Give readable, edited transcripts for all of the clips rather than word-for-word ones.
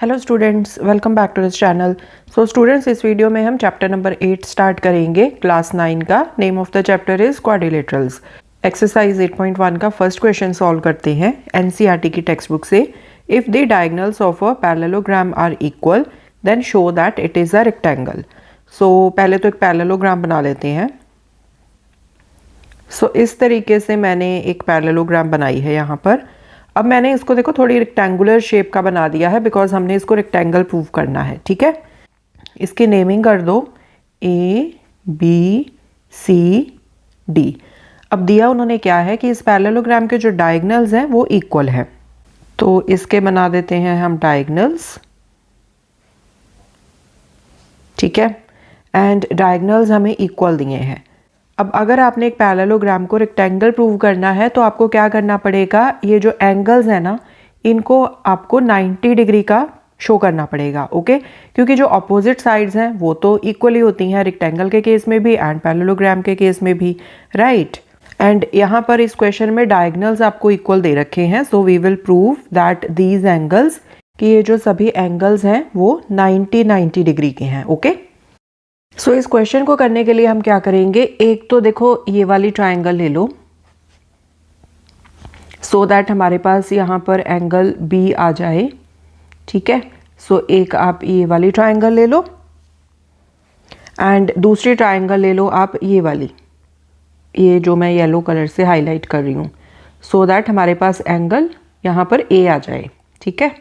Hello students, welcome back to this channel. So students, इस video में हम chapter number 8 start करेंगे, class 9 का। Name of the chapter is quadrilaterals. Exercise 8.1 का first question solve करते हैं एनसीईआरटी की टेक्स्ट बुक से। If the diagonals of a parallelogram are equal then show that it is a rectangle. So पहले तो एक पैरेललोग्राम बना लेते हैं। सो इस तरीके से मैंने एक पैरेललोग्राम बनाई है यहाँ पर। अब मैंने इसको देखो थोड़ी रेक्टेंगुलर शेप का बना दिया है बिकॉज हमने इसको रेक्टेंगल प्रूव करना है। ठीक है, इसकी नेमिंग कर दो ए बी सी डी। अब दिया उन्होंने क्या है कि इस पैरेललोग्राम के जो डायगोनल्स हैं वो इक्वल है, तो इसके बना देते हैं हम डायगोनल्स। ठीक है, एंड डायगोनल्स हमें इक्वल दिए हैं। अब अगर आपने एक पैरेललोग्राम को रेक्टेंगल प्रूव करना है तो आपको क्या करना पड़ेगा, ये जो एंगल्स है ना इनको आपको 90 डिग्री का शो करना पड़ेगा। ओके, क्योंकि जो अपोजिट साइड्स हैं वो तो इक्वली होती हैं रेक्टेंगल के केस में भी एंड पैरेललोग्राम के केस में भी, राइट। एंड यहाँ पर इस क्वेश्चन में डायगोनल्स आपको इक्वल दे रखे हैं, so we will prove that these angles, कि ये जो सभी एंगल्स हैं वो 90 डिग्री के हैं। ओके, सो इस क्वेश्चन को करने के लिए हम क्या करेंगे, एक तो देखो ये वाली ट्रायंगल ले लो सो दैट हमारे पास यहाँ पर एंगल बी आ जाए। ठीक है, सो एक आप ये वाली ट्रायंगल ले लो एंड दूसरी ट्रायंगल ले लो आप ये वाली, ये जो मैं येलो कलर से हाईलाइट कर रही हूँ, सो दैट हमारे पास एंगल यहाँ पर ए आ जाए। ठीक है,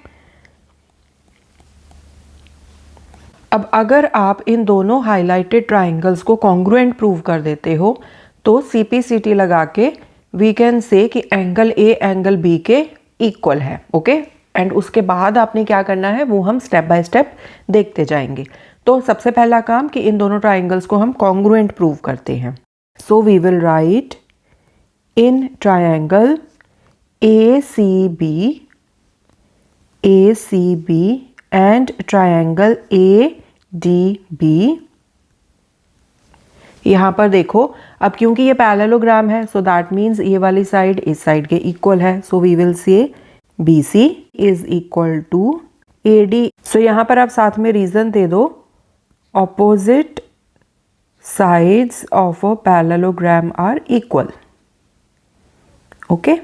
अब अगर आप इन दोनों हाइलाइटेड ट्रायंगल्स को कॉन्ग्रुएंट प्रूव कर देते हो तो सीपीसीटी लगा के वी कैन से कि एंगल ए एंगल बी के इक्वल है। ओके, एंड उसके बाद आपने क्या करना है वो हम स्टेप बाय स्टेप देखते जाएंगे। तो सबसे पहला काम कि इन दोनों ट्रायंगल्स को हम कॉन्ग्रुएंट प्रूव करते हैं। So we will write in triangle A C B and triangle A D B. यहाँ पर देखो, अब क्योंकि ये पैरेललोग्राम है सो दैट मीन्स ये वाली साइड इस साइड के इक्वल है, so we will say B C is equal to A D. So यहाँ पर आप साथ में रीजन दे दो, opposite sides of a parallelogram are equal. Okay,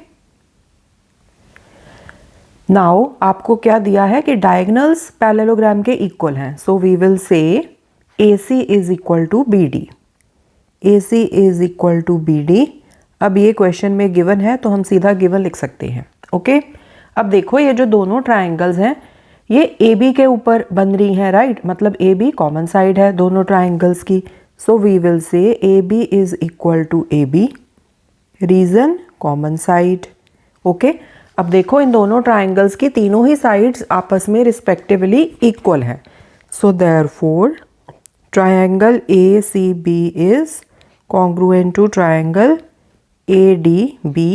now आपको क्या दिया है कि डायगोनल्स पैरेललोग्राम के इक्वल हैं, so we will say AC is equal to B D. AC is equal to B D. अब ये क्वेश्चन में गिवन है तो हम सीधा गिवन लिख सकते हैं। ओके, अब देखो ये जो दोनों ट्रायंगल्स हैं ये AB के ऊपर बन रही हैं, राइट। मतलब AB कॉमन साइड है दोनों ट्रायंगल्स की, so we will say AB is equal to AB। Reason common side. Okay, अब देखो इन दोनों ट्रायंगल्स की तीनों ही साइड्स आपस में रिस्पेक्टिवली इक्वल हैं, so therefore triangle ACB is congruent to triangle ADB।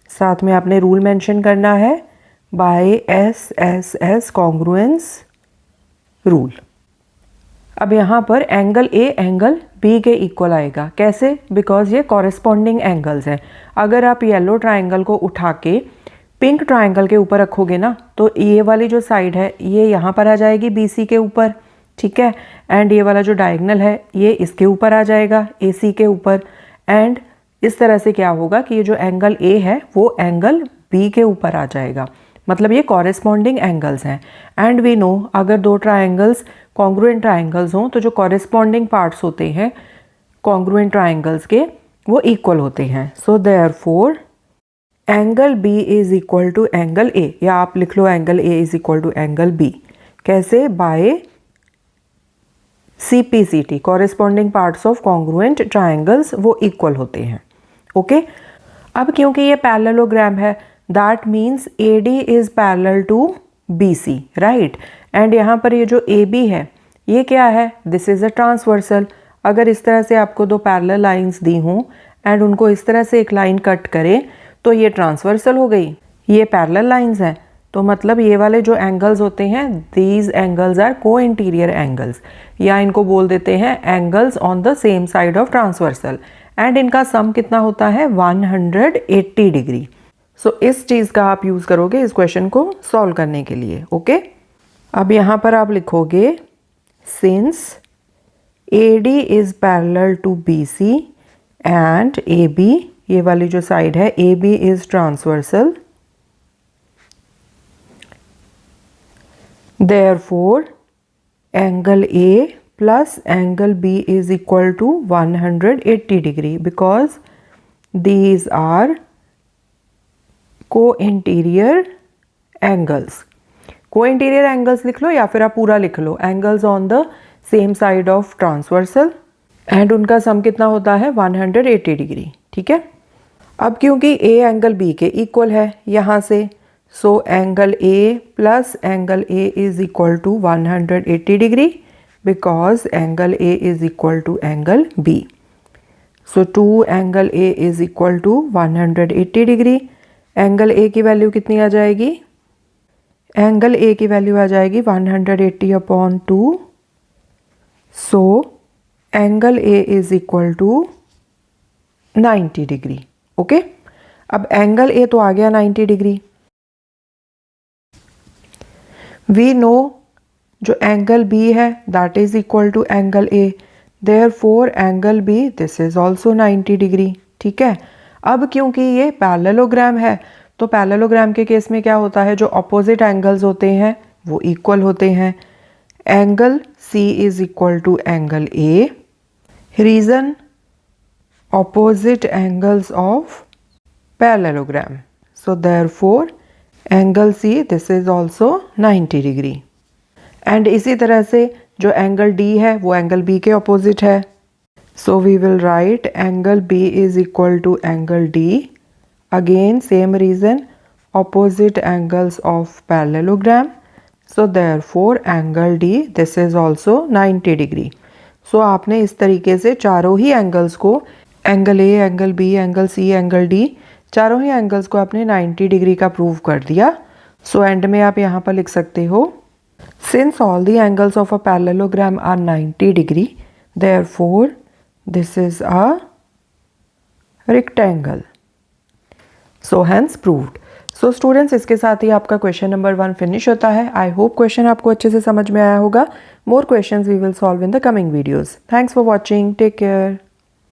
साथ में आपने रूल मेंशन करना है बाय SSS कॉन्ग्रुएंस रूल। अब यहाँ पर एंगल A एंगल B के इक्वल आएगा, कैसे, बिकॉज ये कॉरेस्पॉन्डिंग एंगल्स हैं। अगर आप येलो ट्रायंगल को उठा के पिंक ट्रायंगल के ऊपर रखोगे ना तो ये वाली जो साइड है ये यहाँ पर आ जाएगी BC के ऊपर। ठीक है, एंड ये वाला जो डायगोनल है ये इसके ऊपर आ जाएगा AC के ऊपर। एंड इस तरह से क्या होगा कि ये जो एंगल A है वो एंगल B के ऊपर आ जाएगा, मतलब ये कॉरेस्पॉन्डिंग एंगल्स हैं। एंड वी नो अगर दो ट्रायंगल्स कॉन्ग्रुएंट ट्रायंगल्स हों तो जो कॉरेस्पॉन्डिंग पार्ट्स होते हैं कॉन्ग्रुएंट ट्रायंगल्स के वो इक्वल होते हैं। So therefore angle B is equal to angle A, या आप लिख लो angle A is equal to angle B। कैसे, by CPCT corresponding parts of congruent triangles वो इक्वल होते हैं। ओके, अब क्योंकि ये पैरेललोग्राम है that means AD is parallel to BC, right. And यहाँ पर ये जो AB है ये क्या है, दिस इज अ ट्रांसवर्सल। अगर इस तरह से आपको दो पैरेलल लाइंस दी हों एंड उनको इस तरह से एक लाइन कट करें तो ये ट्रांसवर्सल हो गई, ये पैरेलल लाइंस हैं, तो मतलब ये वाले जो एंगल्स होते हैं दीज एंगल्स आर को इंटीरियर एंगल्स, या इनको बोल देते हैं angles on the same side of transversal. And इनका सम कितना होता है 180 डिग्री। सो इस चीज़ का आप यूज़ करोगे इस क्वेश्चन को सॉल्व करने के लिए। ओके, अब यहाँ पर आप लिखोगे since AD is parallel to BC and AB, ये वाली जो साइड है AB is transversal, therefore angle A plus angle B is equal to 180 degree because these are co-interior angles. Co-interior angles लिख लो या फिर आप पूरा लिख लो, angles on the same side of transversal and उनका सम कितना होता है 180 डिग्री, ठीक है। अब क्योंकि A एंगल B के इक्वल है यहाँ से, so angle A plus angle A is equal to 180 degree because angle A is equal to angle B. So 2 angle A is equal to 180 degree. Angle A की value कितनी आ जाएगी? Angle A की value आ जाएगी 180 upon 2. So angle A is equal to 90 degree. Okay, अब angle A तो आ गया 90 डिग्री. वी नो जो एंगल B है that is equal to angle A, therefore angle B this is also 90 degree, ठीक है। अब क्योंकि ये पैरेललोग्राम है तो पैरेललोग्राम के केस में क्या होता है, जो अपोजिट एंगल्स होते हैं वो इक्वल होते हैं। Angle C is equal to angle A, reason opposite angles of parallelogram, so therefore angle C this is also 90 degree. And इसी तरह से जो एंगल D है वो एंगल B के अपोजिट है, so we will write angle B is equal to angle D, again same reason, opposite angles of parallelogram, so therefore angle D this is also 90 degree. सो आपने इस तरीके से चारों ही angles को, angle A, angle B, angle C, angle D, चारों ही angles को आपने 90 degree का प्रूव कर दिया। सो एंड में आप यहाँ पर लिख सकते हो, since all the angles of a parallelogram are 90 degree, therefore this is a rectangle. So hence proved. So students, इसके साथ ही आपका क्वेश्चन नंबर 1 फिनिश होता है। आई होप क्वेश्चन आपको अच्छे से समझ में आया होगा। More questions we will solve in the coming videos. Thanks for watching. Take care.